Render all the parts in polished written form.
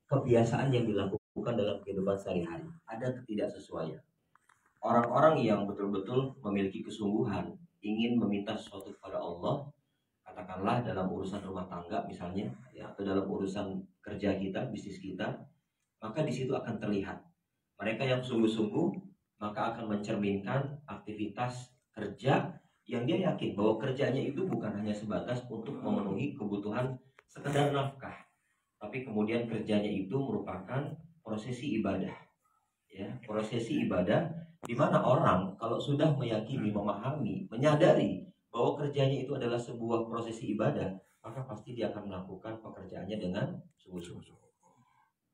kebiasaan yang dilakukan dalam kehidupan sehari-hari. Ada ketidaksesuaian. Orang-orang yang betul-betul memiliki kesungguhan ingin meminta sesuatu kepada Allah, katakanlah dalam urusan rumah tangga misalnya, ya, atau dalam urusan kerja kita, bisnis kita, maka di situ akan terlihat. Mereka yang sungguh-sungguh maka akan mencerminkan aktivitas kerja yang dia yakin bahwa kerjanya itu bukan hanya sebatas untuk memenuhi kebutuhan sekedar nafkah, tapi kemudian kerjanya itu merupakan prosesi ibadah, ya, prosesi ibadah di mana orang kalau sudah meyakini, memahami, menyadari bahwa kerjanya itu adalah sebuah prosesi ibadah, maka pasti dia akan melakukan pekerjaannya dengan sungguh-sungguh.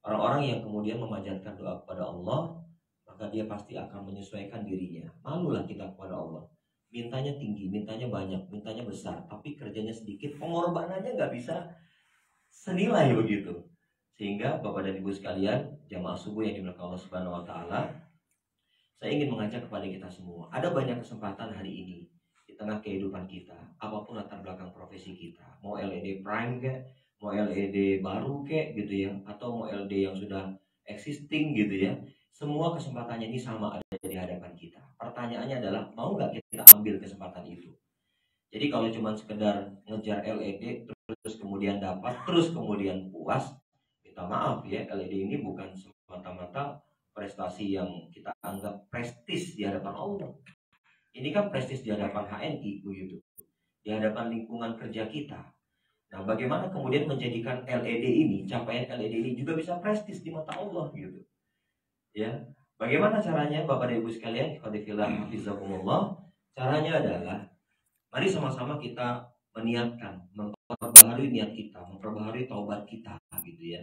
Orang-orang yang kemudian memanjatkan doa kepada Allah, maka dia pasti akan menyesuaikan dirinya. Malulah kita kepada Allah, mintanya tinggi, mintanya banyak, mintanya besar, tapi kerjanya sedikit, pengorbanannya nggak bisa senilai begitu. Sehingga Bapak dan Ibu sekalian, jamaah subuh yang dimuliakan Allah Subhanahu wa taala, saya ingin mengajak kepada kita semua. Ada banyak kesempatan hari ini di tengah kehidupan kita, apapun latar belakang profesi kita, mau LED prime kayak, mau LED baru kayak gitu ya, atau mau LED yang sudah existing gitu ya. Semua kesempatannya ini sama ada di hadapan kita. Pertanyaannya adalah mau nggak kita ambil kesempatan itu? Jadi kalau cuma sekedar ngejar LED terus kemudian dapat, terus kemudian puas, minta maaf ya, LED ini bukan semata-mata prestasi yang kita anggap prestis di hadapan Allah. Ini kan prestis di hadapan HNI begitu, di hadapan lingkungan kerja kita. Nah, bagaimana kemudian menjadikan LED ini, capaian LED ini juga bisa prestis di mata Allah gitu. Ya. Bagaimana caranya Bapak dan Ibu sekalian? Qadifillah hafizakumullah. Caranya adalah mari sama-sama kita meniatkan, memperbaharui niat kita, memperbaharui taubat kita gitu ya.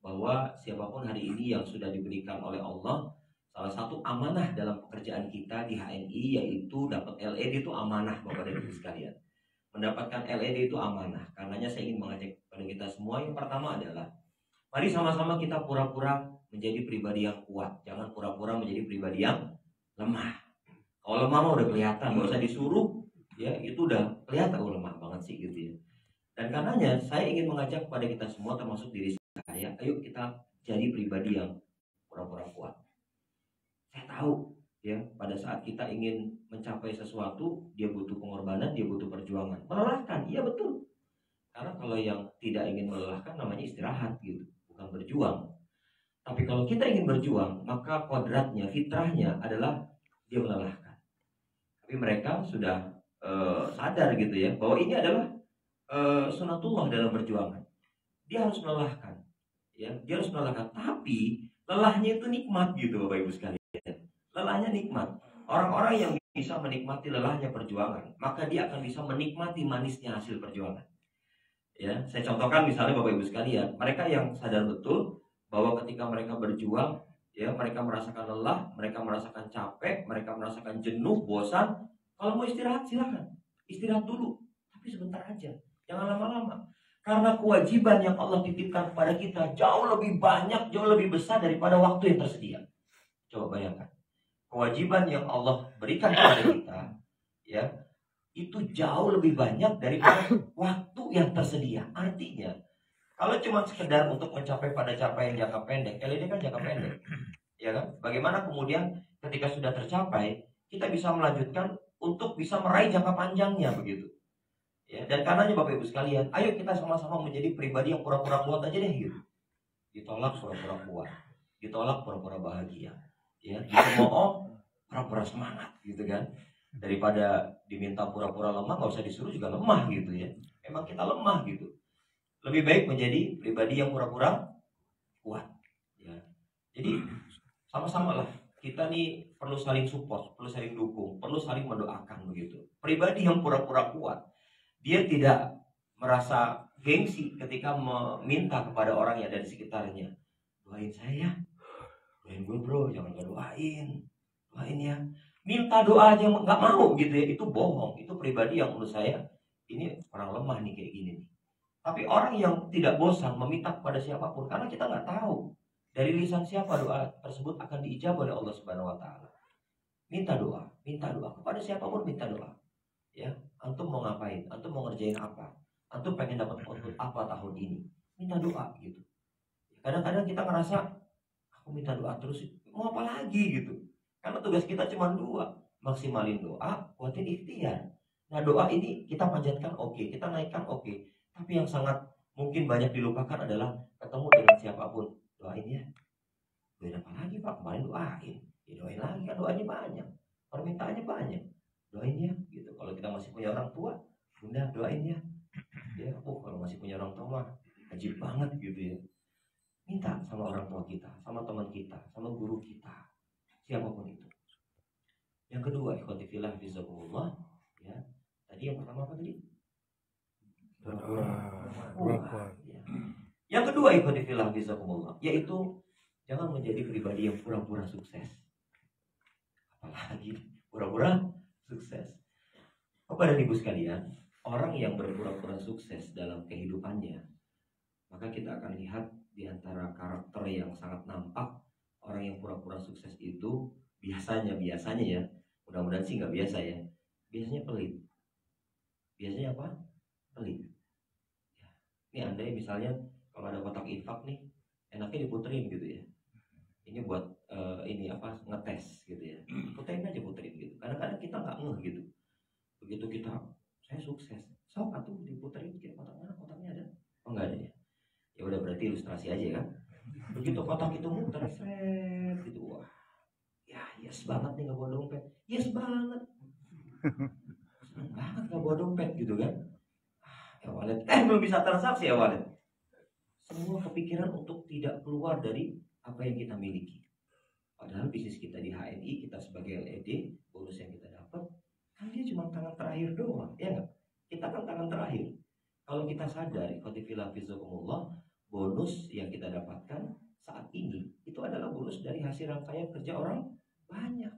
Bahwa siapapun hari ini yang sudah diberikan oleh Allah salah satu amanah dalam pekerjaan kita di HNI, yaitu dapat LED itu amanah Bapak dan Ibu sekalian. Mendapatkan LED itu amanah. Karenanya saya ingin mengajak kepada kita semua, yang pertama adalah mari sama-sama kita pura-pura menjadi pribadi yang kuat, jangan pura-pura menjadi pribadi yang lemah. Kalau lemah mah udah kelihatan, nggak usah disuruh, ya itu udah kelihatan lemah banget sih gitu ya. Dan karenanya saya ingin mengajak kepada kita semua, termasuk diri saya, ayo kita jadi pribadi yang pura-pura kuat. Saya tahu ya, pada saat kita ingin mencapai sesuatu, dia butuh pengorbanan, dia butuh perjuangan, melelahkan, iya betul. Karena kalau yang tidak ingin melelahkan namanya istirahat gitu, bukan berjuang. Tapi kalau kita ingin berjuang, maka kodratnya, fitrahnya adalah dia melelahkan. Tapi mereka sudah sadar gitu ya, bahwa ini adalah sunatullah dalam perjuangan. Dia harus melelahkan, ya, dia harus melelahkan. Tapi lelahnya itu nikmat gitu, Bapak Ibu sekalian. Lelahnya nikmat. Orang-orang yang bisa menikmati lelahnya perjuangan, maka dia akan bisa menikmati manisnya hasil perjuangan. Ya, saya contohkan misalnya Bapak Ibu sekalian, mereka yang sadar betul bahwa ketika mereka berjuang, ya, mereka merasakan lelah, mereka merasakan capek, mereka merasakan jenuh, bosan. Kalau mau istirahat silakan, istirahat dulu, tapi sebentar aja, jangan lama-lama. Karena kewajiban yang Allah titipkan kepada kita jauh lebih banyak, jauh lebih besar daripada waktu yang tersedia. Coba bayangkan, kewajiban yang Allah berikan kepada kita, ya, itu jauh lebih banyak daripada waktu yang tersedia. Artinya, kalau cuma sekedar untuk mencapai pada capaian jangka pendek, LED kan jangka pendek, ya kan? Bagaimana kemudian ketika sudah tercapai, kita bisa melanjutkan untuk bisa meraih jangka panjangnya begitu. Ya, dan karenanya Bapak Ibu sekalian, ayo kita sama-sama menjadi pribadi yang pura-pura kuat aja deh gitu. Ditolak pura-pura kuat, ditolak pura-pura bahagia, ya, dicemooh pura-pura semangat gitu kan. Daripada diminta pura-pura lemah, nggak usah disuruh juga lemah gitu ya. Emang kita lemah gitu. Lebih baik menjadi pribadi yang pura-pura kuat. Ya. Jadi sama-sama lah. Kita nih perlu saling support, perlu saling dukung, perlu saling mendoakan begitu. Pribadi yang pura-pura kuat, dia tidak merasa gengsi ketika meminta kepada orang yang ada di sekitarnya. Doain saya ya. Doain gue bro, jangan gak doain ya. Minta doa aja nggak mau gitu ya, itu bohong. Itu pribadi yang menurut saya ini orang lemah nih kayak gini nih. Tapi orang yang tidak bosan meminta kepada siapapun, karena kita nggak tahu dari lisan siapa doa tersebut akan diijabah oleh Allah Subhanahu Wa Taala. Minta doa kepada siapapun, minta doa. Ya, antum mau ngapain? Antum mau ngerjain apa? Antum pengen dapat output apa tahun ini? Minta doa gitu. Kadang-kadang kita ngerasa aku minta doa terus, mau apa lagi gitu. Karena tugas kita cuma dua, maksimalin doa, kuatin ikhtiar. Nah doa ini kita panjatkan oke, kita naikkan oke. Tapi yang sangat mungkin banyak dilupakan adalah ketemu dengan siapapun. Doain ya. Doain apa lagi Pak? Kemarin doain. Ya doain lagi kan doanya banyak. Permintaannya banyak. Doain ya gitu. Kalau kita masih punya orang tua, bunda doain ya. Ya, kalau masih punya orang tua mah ajib banget gitu ya. Minta sama orang tua kita, sama teman kita, sama guru kita, siapapun itu. Yang kedua, ikhwati fillah bizakumullah, ya. Tadi yang pertama apa tadi? Pura-pura. Ya. Yang kedua, ikhwati fillah bizakumullah, yaitu jangan menjadi pribadi yang pura-pura sukses. Apalagi pura-pura sukses. Kepada ibu sekalian, orang yang berpura-pura sukses dalam kehidupannya, maka kita akan lihat di antara karakter yang sangat nampak, orang yang pura-pura sukses itu biasanya ya, mudah-mudahan sih nggak biasa ya, biasanya pelit. Biasanya apa? Pelit. Ya. Ini andai misalnya kalau ada kotak infak nih, enaknya diputerin gitu ya. Ini buat ini apa, ngetes gitu ya. Puterin aja, puterin gitu. Kadang-kadang kita nggak ngeh gitu. Begitu kita, saya sukses, sok atuh diputerin, kira kotaknya, kotaknya ada? Oh nggak ada ya. Ya udah berarti ilustrasi aja kan. Begitu kotak itu muter, seret gitu, wah, ya yes banget nih nggak bawa dompet, yes banget, seneng banget nggak bawa dompet gitu kan. Ya wallet, belum bisa transaksi ya wallet. Semua kepikiran untuk tidak keluar dari apa yang kita miliki. Padahal bisnis kita di HNI, kita sebagai LED, bonus yang kita dapat, kan dia cuma tangan terakhir doang, ya nggak? Kita kan tangan terakhir. Kalau kita sadar, ikhwatifillah fizakumullah, bonus yang kita dapatkan saat ini itu adalah bonus dari hasil rangkaian kerja orang banyak.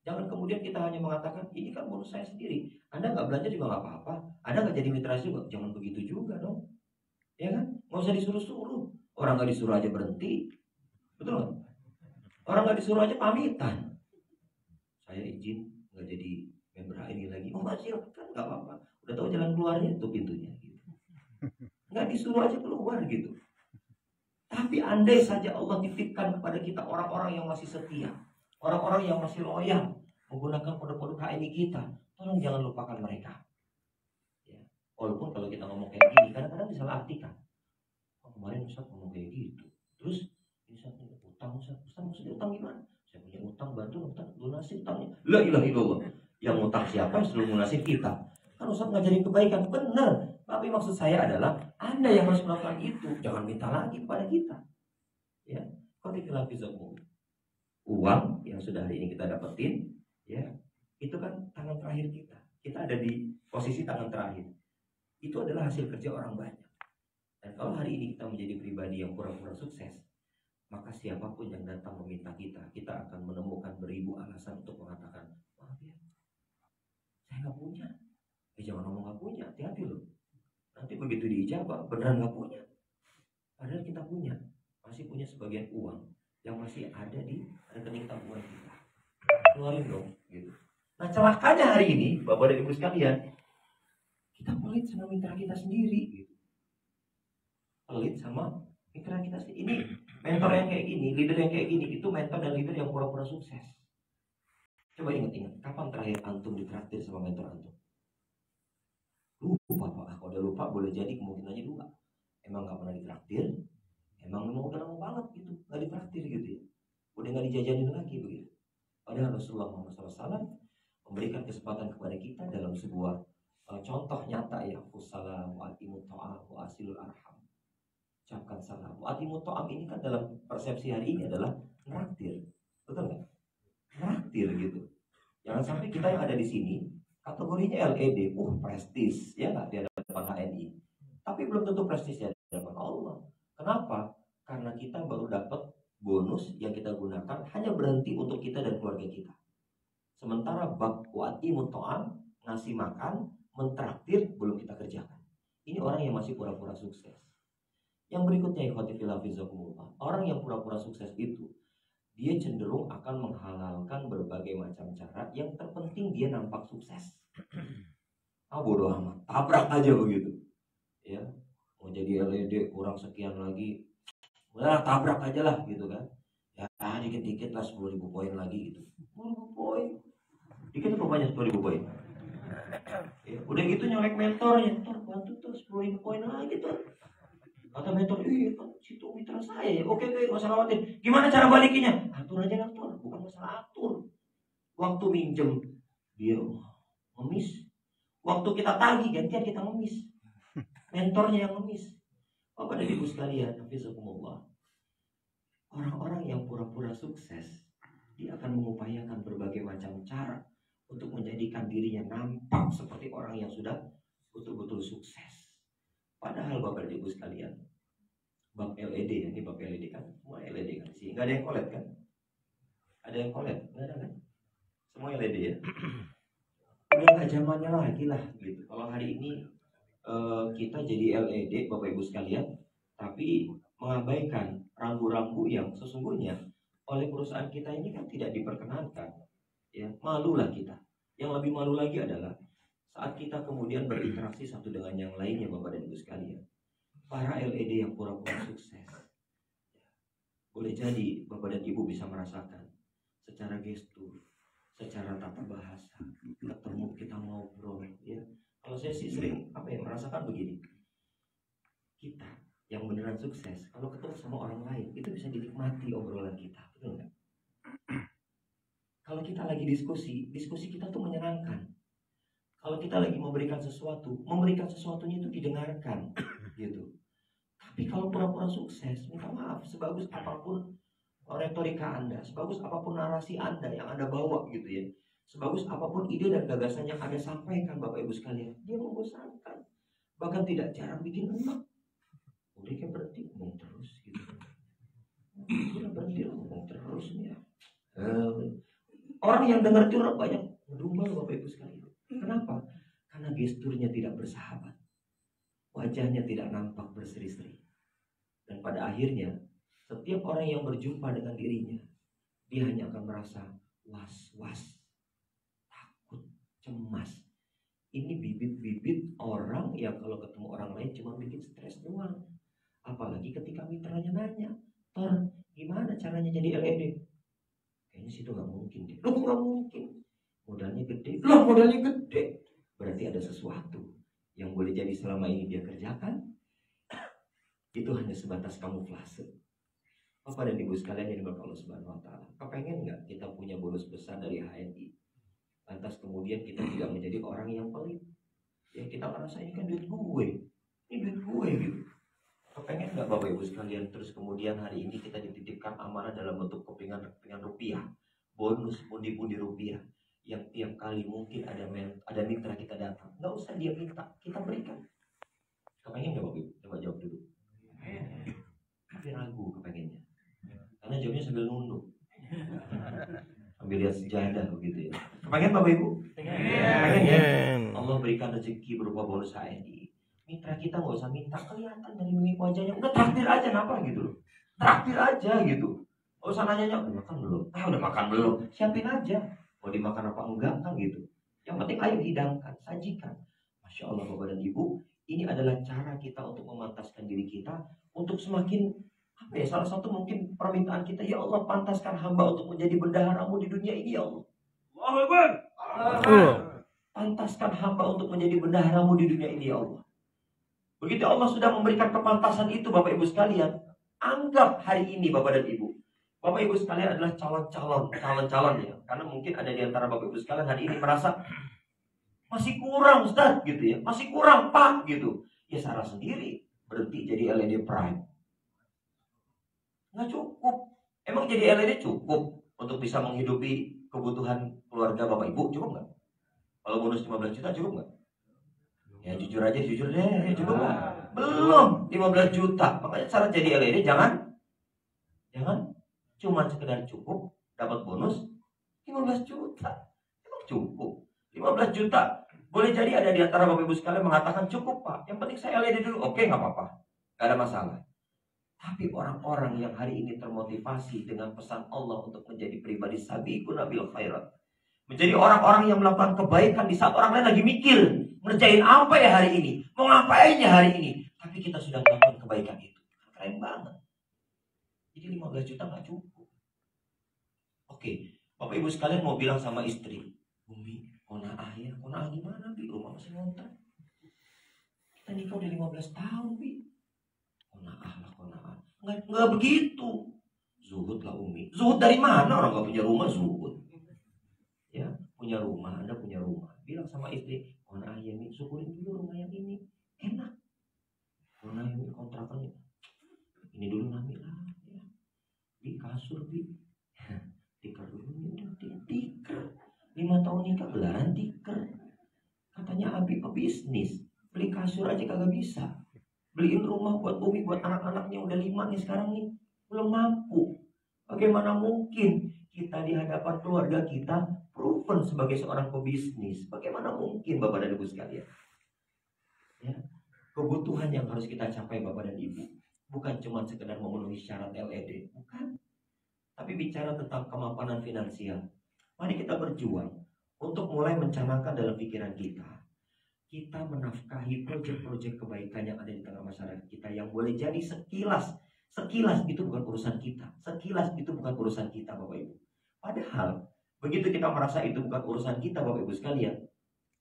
Jangan kemudian kita hanya mengatakan ini kan bonus saya sendiri. Anda nggak belanja juga nggak apa-apa. Anda nggak jadi mitra juga, jangan begitu juga dong. Ya kan? Nggak usah disuruh-suruh. Orang nggak disuruh aja berhenti, betul nggak? Orang nggak disuruh aja pamitan. Saya izin nggak jadi member HNI lagi. Oh masih kan nggak apa-apa. Udah tahu jalan keluarnya itu pintunya. Gitu. Nggak disuruh aja keluar gitu. Tapi andai saja Allah titipkan kepada kita orang-orang yang masih setia, orang-orang yang masih loyal menggunakan produk-produk HNI kita, tolong jangan lupakan mereka. Ya. Walaupun kalau kita ngomong kayak gini, kadang-kadang disalah artikan. Oh, kemarin Ustaz ngomong kayak gitu. Terus Ustaz utang, Ustaz maksudnya utang gimana? Saya punya utang, bantu utang, lunasi utangnya. La ilaha illallah. Yang utang siapa? Suruh lunasin kita. Kan Ustaz ngajarin kebaikan, benar. Tapi maksud saya adalah Anda yang harus melakukan itu. Jangan minta lagi kepada kita. Ya, uang yang sudah hari ini kita dapetin, ya, itu kan tangan terakhir kita. Kita ada di posisi tangan terakhir. Itu adalah hasil kerja orang banyak. Dan kalau hari ini kita menjadi pribadi yang pura-pura sukses, maka siapapun yang datang meminta kita akan menemukan beribu alasan untuk mengatakan, maaf ya, saya nggak punya. Jangan ngomong nggak punya, hati-hati loh. Nanti begitu diijabah, beneran nggak punya. Padahal kita punya, masih punya sebagian uang yang masih ada di rekening tabungan kita. Keluarin dong, gitu. Nah celakanya hari ini, Bapak dan Ibu sekalian, kita pelit sama mitra kita sendiri, gitu. Pelit sama mitra kita sendiri. Ini mentor yang kayak gini, leader yang kayak gini, itu mentor dan leader yang pura-pura sukses. Coba ingat-ingat, kapan terakhir antum ditraktir sama mentor antum? Lupa Pak, kalau udah lupa boleh jadi kemungkinannya dua. Emang gak pernah ditraktir, emang udah lama banget gitu, gak ditraktir gitu ya. Udah gak dijajanin lagi begitu. Padahal Rasulullah Muhammad SAW memberikan kesempatan kepada kita dalam sebuah contoh nyata ya, Fusalam wa atimut ta'am wa asilul arham. Ucapkan salam. Wa atimut ta'am ini kan dalam persepsi hari ini adalah traktir. Betul nggak? Traktir gitu. Jangan sampai kita yang ada di sini kategorinya LED, prestis ya nggak di hadapan HNI. Tapi belum tentu prestis ya di hadapan Allah. Kenapa? Karena kita baru dapat bonus yang kita gunakan hanya berhenti untuk kita dan keluarga kita. Sementara bab wa'atimut ta'am, ngasih makan, mentraktir belum kita kerjakan. Ini orang yang masih pura-pura sukses. Yang berikutnya ikhwatifillah fizakumullah, orang yang pura-pura sukses itu dia cenderung akan menghalalkan berbagai macam cara yang terpenting dia nampak sukses. Bodoh amat, tabrak aja begitu. Ya, mau jadi LED kurang sekian lagi, Udah tabrak aja lah gitu kan. Ya dikit-dikit lah 10.000 poin lagi gitu. 10.000 poin. Dikit apa banyak 10.000 poin? Ya, udah gitu nyolek mentornya, ntar bantu tuh 10.000 poin lagi tuh. Kata mentor, iya kan situ mitra saya ya. Oke, gak usah khawatir. Gimana cara balikinya? Atur aja atur, bukan masalah atur. Waktu minjem dia ngemis. Waktu kita tagih gantian kita ngemis. Mentornya yang ngemis. Bapak dan Ibu sekalian, hafizakumullah. Orang-orang yang pura-pura sukses, dia akan mengupayakan berbagai macam cara untuk menjadikan dirinya nampak seperti orang yang sudah betul-betul sukses. Padahal Bapak dan Ibu sekalian, bab LED ya, ini bab LED kan, semua LED kan sih, nggak ada yang OLED kan? Ada yang OLED? Nggak ada kan? Semua LED ya. Udah nggak zamannya lagi lah gitu. Kalau hari ini kita jadi LED Bapak Ibu sekalian, tapi mengabaikan rambu-rambu yang sesungguhnya oleh perusahaan kita ini kan tidak diperkenankan. Ya, malulah kita. Yang lebih malu lagi adalah saat kita kemudian berinteraksi satu dengan yang lainnya Bapak dan Ibu sekalian. Para LED yang pura-pura sukses. Boleh jadi Bapak dan Ibu bisa merasakan secara gestur, secara tata bahasa, ketemu kita ngobrol ya. Kalau saya sih sering merasakan begini. Kita yang beneran sukses, kalau ketemu sama orang lain itu bisa dinikmati obrolan kita, betul nggak? Kalau kita lagi diskusi kita tuh menyenangkan. Kalau kita lagi memberikan sesuatunya itu didengarkan, gitu. Tapi kalau pura-pura sukses, minta maaf, sebagus apapun retorika Anda, sebagus apapun narasi Anda yang Anda bawa, gitu ya, sebagus apapun ide dan gagasan yang Anda sampaikan, Bapak Ibu sekalian, dia membosankan, bahkan tidak jarang bikin enak. Udah kayak berhenti ngomong terus, gitu. Udah berhenti ngomong terus nih ya. Orang yang dengar curhat banyak berubah Bapak Ibu sekalian. Kenapa? Karena gesturnya tidak bersahabat, wajahnya tidak nampak berseri-seri, dan pada akhirnya setiap orang yang berjumpa dengan dirinya, dia hanya akan merasa was-was, takut, cemas. Ini bibit-bibit orang yang kalau ketemu orang lain cuma bikin stres doang. Apalagi ketika mitranya nanya, "Tor, gimana caranya jadi LED?" Kayaknya situ nggak mungkin deh. Loh, nggak mungkin. Modalnya gede. Loh, modalnya gede. Berarti ada sesuatu yang boleh jadi selama ini dia kerjakan, itu hanya sebatas kamuflase. Bapak dan Ibu sekalian yang diberkahi Allah Subhanahu wa taala. Kepengen nggak kita punya bonus besar dari HNI? Lantas kemudian kita tidak menjadi orang yang pelit. Ya kita merasa ini kan duit gue. Ini duit gue gitu. Kepengen nggak Bapak Ibu sekalian terus kemudian hari ini kita dititipkan amanah dalam bentuk kepingan rupiah, bonus pundi-pundi rupiah, yang tiap kali mungkin ada mitra kita datang, nggak usah dia minta, kita berikan. Kepengen nggak Bapak Ibu? Coba jawab dulu. Tapi ragu kepengennya, karena jawabnya sambil nunduk, sambil lihat sejadah begitu ya. Kepengen Bapak Ibu? Kepengen ya? Allah berikan rezeki berupa bonus HNI. Mitra kita nggak usah minta, kelihatan dari mimik wajahnya, udah traktir aja napa gitu loh, traktir aja gitu, nggak usah nanya udah makan belum, udah makan belum, siapin aja, mau dimakan apa enggak kan gitu, yang penting ayo hidangkan, sajikan. Masya Allah Bapak dan Ibu, ini adalah cara kita untuk memantaskan diri kita untuk semakin salah satu mungkin permintaan kita, ya Allah pantaskan hamba untuk menjadi bendaharamu di dunia ini ya Allah. Allahu Akbar. Pantaskan hamba untuk menjadi bendaharamu di dunia ini ya Allah. Begitu Allah sudah memberikan kepantasan itu Bapak Ibu sekalian, anggap hari ini Bapak dan Ibu, Bapak Ibu sekalian adalah calon-calon ya. Karena mungkin ada di antara Bapak Ibu sekalian hari ini merasa masih kurang Ustaz gitu ya, masih kurang Pak gitu. Ya salah sendiri, berhenti jadi LED Prime. Nggak cukup. Emang jadi LED cukup untuk bisa menghidupi kebutuhan keluarga Bapak Ibu, cukup nggak? Kalau bonus 15 juta cukup nggak? Ya jujur deh, cukup nggak? Belum 15 juta. Makanya cara jadi LED jangan cuma sekedar cukup dapat bonus 15 juta. Emang cukup 15 juta. Boleh jadi ada di antara Bapak Ibu sekalian mengatakan cukup Pak, yang penting saya LED dulu. Oke, nggak apa-apa, nggak ada masalah. Tapi orang-orang yang hari ini termotivasi dengan pesan Allah untuk menjadi pribadi sabiqun bil khairat, menjadi orang-orang yang melakukan kebaikan di saat orang lain lagi mikir ngerjain apa ya hari ini, mau ngapain ya hari ini, tapi kita sudah melakukan kebaikan itu, keren banget. Jadi 15 juta nggak cukup. Oke, Bapak Ibu sekalian mau bilang sama istri, Bumi, kona'ah ya, kona'ah gimana Bi? Rumah masih ngontrak. Kita nikah udah 15 tahun Bi. Kona'ah lah kona'ah. Nggak begitu. Zuhud lah Umi. Zuhud dari mana? Orang nggak punya rumah zuhud. Ya, punya rumah, Anda punya rumah. Bilang sama istri, kona'ah ya Mi, syukurin dulu rumah yang ini. Enak. Kona'ah ya Mi, kontrakannya. Ini dulu Nami lah. Ya. Bi kasur Bi. Tikar dulu ya, tikar. 5 tahun nikah belaran tikar. Katanya Abi pebisnis, beli kasur aja kagak bisa. Beliin rumah buat Umi, buat anak-anaknya udah 5 nih sekarang nih, belum mampu. Bagaimana mungkin kita di hadapan keluarga kita proven sebagai seorang pebisnis? Bagaimana mungkin Bapak dan Ibu sekalian? Ya, kebutuhan yang harus kita capai Bapak dan Ibu bukan cuma sekedar memenuhi syarat LED, bukan. Tapi bicara tentang kemapanan finansial. Mari kita berjuang untuk mulai mencanangkan dalam pikiran kita. Kita menafkahi proyek-proyek kebaikan yang ada di tengah masyarakat kita yang boleh jadi sekilas. Sekilas itu bukan urusan kita. Sekilas itu bukan urusan kita Bapak Ibu. Padahal begitu kita merasa itu bukan urusan kita Bapak Ibu sekalian,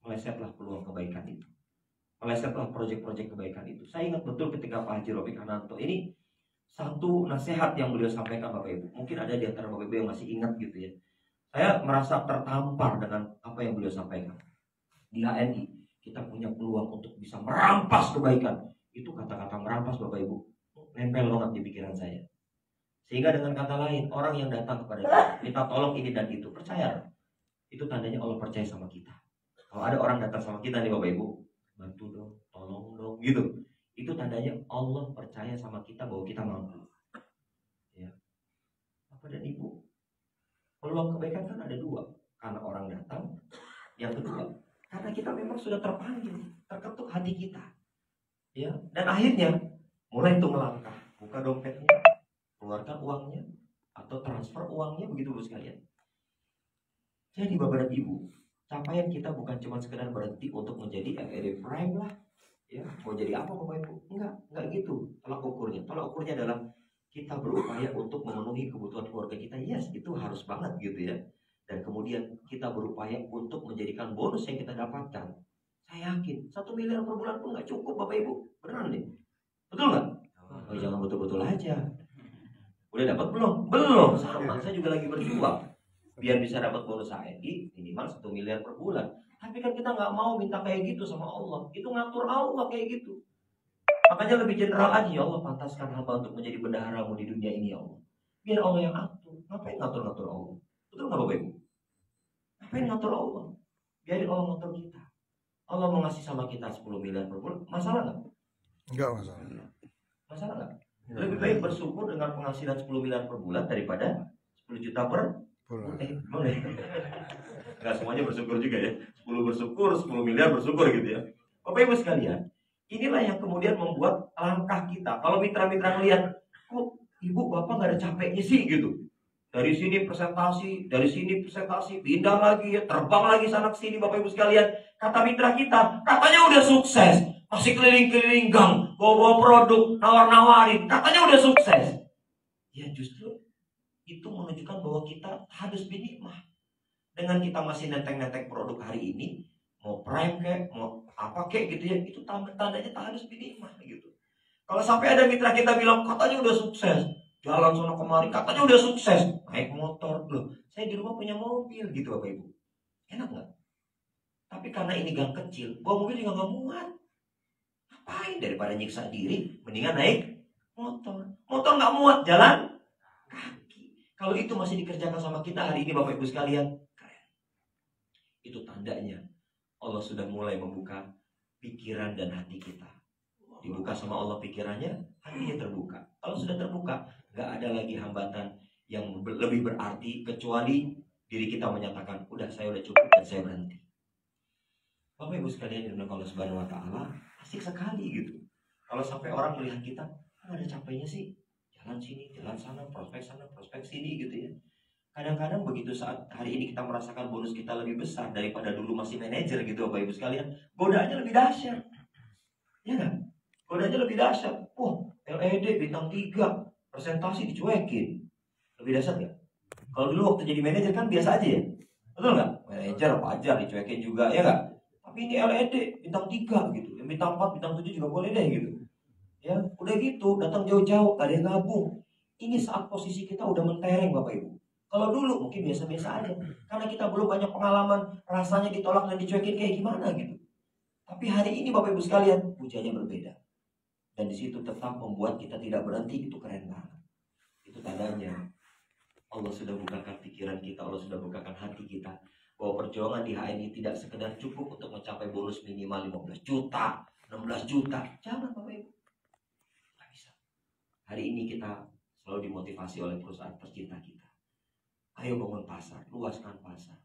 melesetlah peluang kebaikan itu. Melesetlah proyek-proyek kebaikan itu. Saya ingat betul ketika Pak Haji Robi Kananto ini satu nasihat yang beliau sampaikan Bapak Ibu. Mungkin ada di antara Bapak Ibu yang masih ingat gitu ya. Saya merasa tertampar dengan apa yang beliau sampaikan. Di HNI kita punya peluang untuk bisa merampas kebaikan. Itu kata-kata merampas Bapak Ibu nempel banget di pikiran saya. Sehingga dengan kata lain, orang yang datang kepada kita minta tolong ini dan itu, percaya. Itu tandanya Allah percaya sama kita. Kalau ada orang datang sama kita nih Bapak Ibu, bantu dong, tolong dong gitu. Itu tandanya Allah percaya sama kita bahwa kita mampu. Ya. Bapak dan Ibu, peluang kebaikan kan ada 2. Karena orang datang. Yang kedua, karena kita memang sudah terpanggil, terketuk hati kita. Ya, dan akhirnya mulai itu melangkah, buka dompetnya, keluarkan uangnya, atau transfer uangnya, begitu Bu sekalian. Jadi Bapak dan Ibu, capaian kita bukan cuma sekedar berhenti untuk menjadi LED Prime lah. Ya, mau jadi apa Bapak Ibu? Enggak gitu. Tolak ukurnya adalah kita berupaya untuk memenuhi kebutuhan keluarga kita. Yes, itu harus banget gitu ya. Dan kemudian kita berupaya untuk menjadikan bonus yang kita dapatkan. Saya yakin 1 miliar per bulan pun nggak cukup Bapak Ibu. Beneran nih. Betul nggak? Oh, jangan betul-betul aja. Udah dapat belum? Belum. Sama. Saya juga lagi berjuang biar bisa dapat bonus HNI minimal 1 miliar per bulan. Tapi kan kita nggak mau minta kayak gitu sama Allah. Itu ngatur Allah kayak gitu. Makanya lebih general aja, ya Allah pantaskan hamba untuk menjadi bendaharamu di dunia ini ya Allah. Biar Allah yang atur. Ngapain ngatur-ngatur Allah? Betul nggak Bapak Ibu? Ngapain ngatur Allah? Biarin Allah ngatur kita. Allah mau ngasih sama kita 10 miliar per bulan, masalah nggak? Enggak masalah. Masalah nggak? Lebih baik bersyukur dengan penghasilan 10 miliar per bulan daripada 10 juta per bulan. Boleh. Nggak semuanya bersyukur juga ya. 10 bersyukur, 10 miliar bersyukur gitu ya. Bapak Ibu sekalian, inilah yang kemudian membuat langkah kita. Kalau mitra-mitra melihat, kok ibu bapak nggak ada capeknya sih gitu. Dari sini presentasi, dari sini presentasi, pindah lagi, terbang lagi sana ke sini Bapak Ibu sekalian. Kata mitra kita, katanya udah sukses. Masih keliling-keliling gang, bawa-bawa produk, nawar-nawarin. Katanya udah sukses. Ya justru itu menunjukkan bahwa kita harus binikmah. Dengan kita masih nenteng-nenteng produk hari ini, mau prime kek, mau apa kek gitu ya, itu tandanya tak harus binikmah gitu. Kalau sampai ada mitra kita bilang, katanya udah sukses. Jalan sono kemari, katanya udah sukses. Naik motor, loh. Saya di rumah punya mobil gitu Bapak Ibu. Enak nggak? Tapi karena ini gang kecil, bawa mobil juga nggak muat. Ngapain? Daripada nyiksa diri, mendingan naik motor. Motor nggak muat, jalan kaki. Kalau itu masih dikerjakan sama kita hari ini Bapak Ibu sekalian, keren. Itu tandanya Allah sudah mulai membuka pikiran dan hati kita. Dibuka sama Allah pikirannya, hatinya terbuka. Kalau sudah terbuka, nggak ada lagi hambatan yang lebih berarti kecuali diri kita menyatakan, udah saya udah cukup dan saya berhenti. Bapak Ibu sekalian yang dimuliakan Allah Subhanahu Wa Taala, asik sekali gitu. Kalau sampai orang melihat kita, nggak ada capeknya sih, jalan sini, jalan sana, prospek sini gitu ya. Kadang-kadang begitu saat hari ini kita merasakan bonus kita lebih besar daripada dulu masih manajer gitu Bapak Ibu sekalian, godaannya lebih dahsyat. Ya kan? Godaannya lebih dahsyat. Wah, LED bintang 3, presentasi dicuekin. Lebih dasar nggak? Kalau dulu waktu jadi manajer kan biasa aja ya, betul nggak? Manajer wajar dicuekin juga ya nggak? Tapi ini LED bintang 3 gitu, yang bintang 4, bintang 7 juga boleh deh gitu. Ya udah gitu, datang jauh-jauh, gak ada yang gabung. Ini saat posisi kita udah mentereng Bapak Ibu. Kalau dulu mungkin biasa-biasa aja, karena kita belum banyak pengalaman, rasanya ditolak dan dicuekin kayak gimana gitu. Tapi hari ini Bapak Ibu sekalian, pujiannya berbeda. Dan di situ tetap membuat kita tidak berhenti, itu keren banget. Itu tandanya Allah sudah bukakan pikiran kita, Allah sudah bukakan hati kita, bahwa perjuangan di HNI tidak sekedar cukup untuk mencapai bonus minimal 15 juta, 16 juta. Jangan Bapak Ibu. Tidak bisa. Hari ini kita selalu dimotivasi oleh perusahaan tercinta kita. Ayo bangun pasar, luaskan pasar.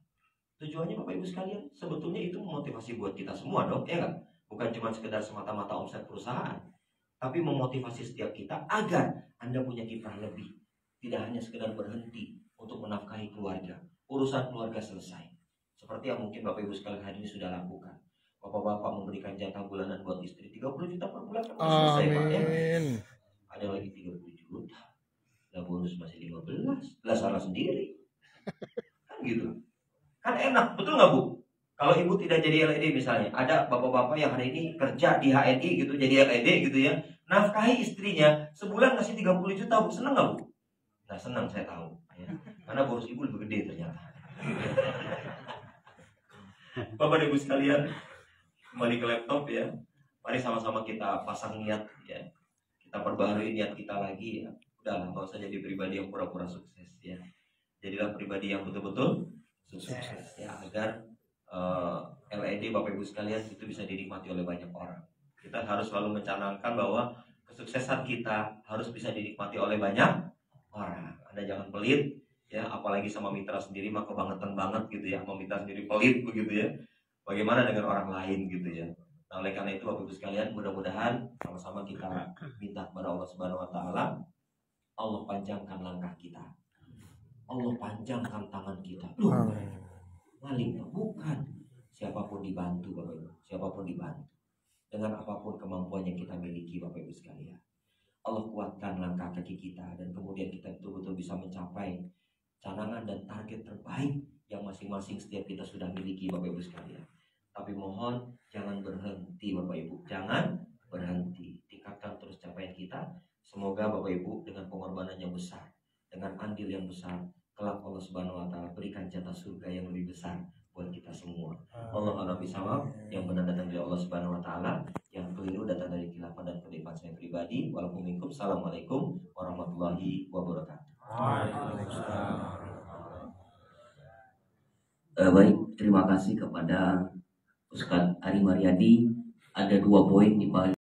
Tujuannya Bapak Ibu sekalian, sebetulnya itu memotivasi buat kita semua dong, ya nggak? Bukan cuma sekedar semata-mata omset perusahaan, tapi memotivasi setiap kita agar Anda punya kiprah lebih. Tidak hanya sekedar berhenti untuk menafkahi keluarga. Urusan keluarga selesai. Seperti yang mungkin Bapak Ibu sekalian hari ini sudah lakukan. Bapak-bapak memberikan jatah bulanan buat istri 30 juta per bulan kan selesai Pak ya. Ada lagi 30 juta. Lah bonus masih 15. Lah salah sendiri. Kan gitu. Kan enak, betul nggak Bu? Kalau ibu tidak jadi LED misalnya, ada bapak-bapak yang hari ini kerja di HNI gitu, jadi LED gitu ya, nafkahi istrinya, sebulan ngasih 30 juta, Bu, seneng nggak Bu? Nggak senang, saya tahu ya. Karena bonus ibu lebih gede ternyata. Bapak dan Ibu sekalian, kembali ke laptop ya. Mari sama-sama kita pasang niat ya. Kita perbaharui niat kita lagi ya. Udah, nggak usah jadi pribadi yang pura-pura sukses ya. Jadilah pribadi yang betul-betul sukses ya, agar LED Bapak Ibu sekalian itu bisa dinikmati oleh banyak orang. Kita harus selalu mencanangkan bahwa kesuksesan kita harus bisa dinikmati oleh banyak orang. Anda jangan pelit ya, apalagi sama mitra sendiri mah kebangetan banget gitu ya, mau mitra sendiri pelit begitu ya. Bagaimana dengan orang lain gitu ya. Nah, oleh karena itu Bapak Ibu sekalian, mudah-mudahan sama-sama kita minta kepada Allah Subhanahu wa taala, Allah panjangkan langkah kita. Allah panjangkan tangan kita. Maling bukan. Siapapun dibantu Bapak Ibu, siapapun dibantu. Dengan apapun kemampuan yang kita miliki Bapak Ibu sekalian. Allah kuatkan langkah kaki kita dan kemudian kita betul-betul bisa mencapai canangan dan target terbaik yang masing-masing setiap kita sudah miliki Bapak Ibu sekalian. Tapi mohon jangan berhenti Bapak Ibu, jangan berhenti. Tingkatkan terus capaian kita. Semoga Bapak Ibu dengan pengorbanan yang besar, dengan andil yang besar, kelak Allah Subhanahu wa taala berikan jatah surga yang lebih besar buat kita semua. Allah a'lam bishawab. Yang benar datang dari Allah Subhanahu wa taala, yang keliru datang dari khilafah dan kehidupan saya pribadi. Waalaikumsalam. Assalamualaikum warahmatullahi wabarakatuh. Baik, terima kasih kepada Ustadz Ari Mariadi. Ada 2 poin di